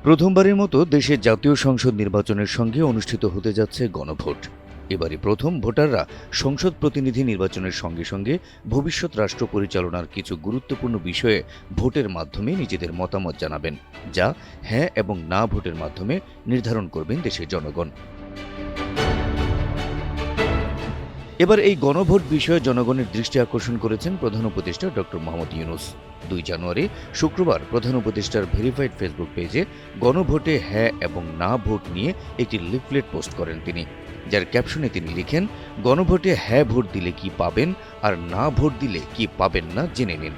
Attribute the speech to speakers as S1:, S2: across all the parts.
S1: প্রথমবারের মতো দেশের জাতীয় সংসদ নির্বাচনের সঙ্গে অনুষ্ঠিত হতে যাচ্ছে গণভোট। এবারই প্রথম ভোটাররা সংসদ প্রতিনিধি নির্বাচনের সঙ্গে সঙ্গে ভবিষ্যৎ রাষ্ট্র পরিচালনার কিছু গুরুত্বপূর্ণ বিষয়ে ভোটের মাধ্যমে নিজেদের মতামত জানাবেন, যা হ্যাঁ এবং না ভোটের মাধ্যমে নির্ধারণ করবেন দেশের জনগণ। এবার এই গণভোট বিষয়ে জনগণের দৃষ্টি আকর্ষণ করেছেন প্রধান উপদেষ্টা ডক্টর মোহাম্মদ ইউনূস। 2 জানুয়ারি শুক্রবার প্রধান উপদেষ্টার ভেরিফাইড ফেসবুক পেজে গণভোটে হ্যাঁ এবং না ভোট নিয়ে একটি লিফলেট পোস্ট করেন তিনি, যার ক্যাপশনে তিনি লিখেন, গণভোটে হ্যাঁ ভোট দিলে কি পাবেন আর না ভোট দিলে কি পাবেন না জেনে নিন।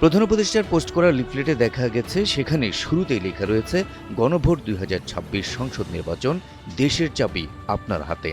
S1: প্রধান উপদেষ্টার পোস্ট করা লিফলেটে দেখা গেছে সেখানে শুরুতেই লেখা রয়েছে, গণভোট 2026 সংসদ নির্বাচন, দেশের চাবি আপনার হাতে।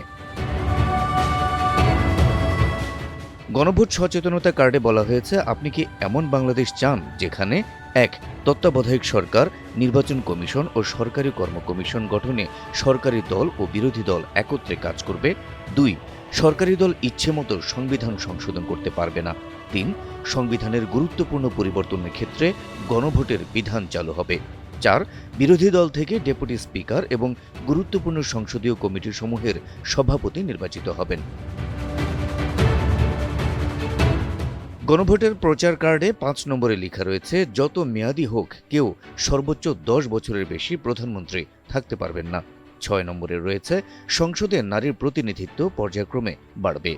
S1: গণভোট সচেতনতা কার্ডে বলা হয়েছে, আপনি কি এমন বাংলাদেশ চান যেখানে 1. তত্ত্বাবধায়ক সরকার, নির্বাচন কমিশন ও সরকারি কর্ম কমিশন গঠনে সরকারি দল ও বিরোধী দল একত্রে কাজ করবে। 2. সরকারি দল ইচ্ছেমতো সংবিধান সংশোধন করতে পারবে না। 3. সংবিধানের গুরুত্বপূর্ণ পরিবর্তনের ক্ষেত্রে গণভোটের বিধান চালু হবে। 4. বিরোধী দল থেকে ডেপুটি স্পিকার এবং গুরুত্বপূর্ণ সংসদীয় কমিটিসমূহের সভাপতি নির্বাচিত হবেন। গণভোটের প্রচার কার্ডে 5 নম্বরে লেখা রয়েছে, যত মেয়াদি হোক কেউ সর্বোচ্চ 10 বছরের বেশি প্রধানমন্ত্রী থাকতে পারবেন না। 6 নম্বরে রয়েছে, সংসদে নারীর প্রতিনিধিত্ব পর্যায়ক্রমে বাড়বে।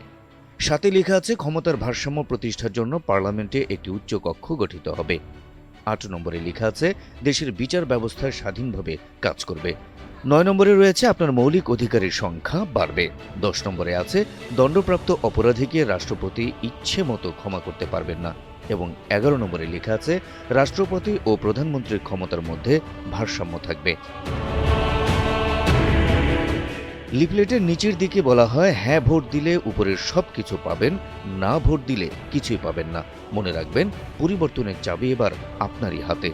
S1: 7 লেখা আছে, ক্ষমতার ভারসাম্য প্রতিষ্ঠার জন্য পার্লামেন্টে একটি উচ্চ কক্ষ গঠিত হবে। 8 নম্বরে লেখা আছে, দেশের বিচার ব্যবস্থা স্বাধীনভাবে কাজ করবে। 9 নম্বরে রয়েছে, আপনার মৌলিক অধিকারের সংখ্যা বাড়বে। 10 নম্বরে আছে, দণ্ডপ্রাপ্ত অপরাধীকে রাষ্ট্রপতি ইচ্ছে মতো ক্ষমা করতে পারবেন না। এবং 11 নম্বরে লেখা আছে, রাষ্ট্রপতি ও প্রধানমন্ত্রীর ক্ষমতার মধ্যে ভারসাম্য থাকবে। লিফলেটের নিচের দিকে বলা হয়, হ্যাঁ ভোট দিলে উপরের সব কিছু পাবেন, না ভোট দিলে কিছুই পাবেন না। মনে রাখবেন, পরিবর্তনের চাবি এবার আপনারই হাতে।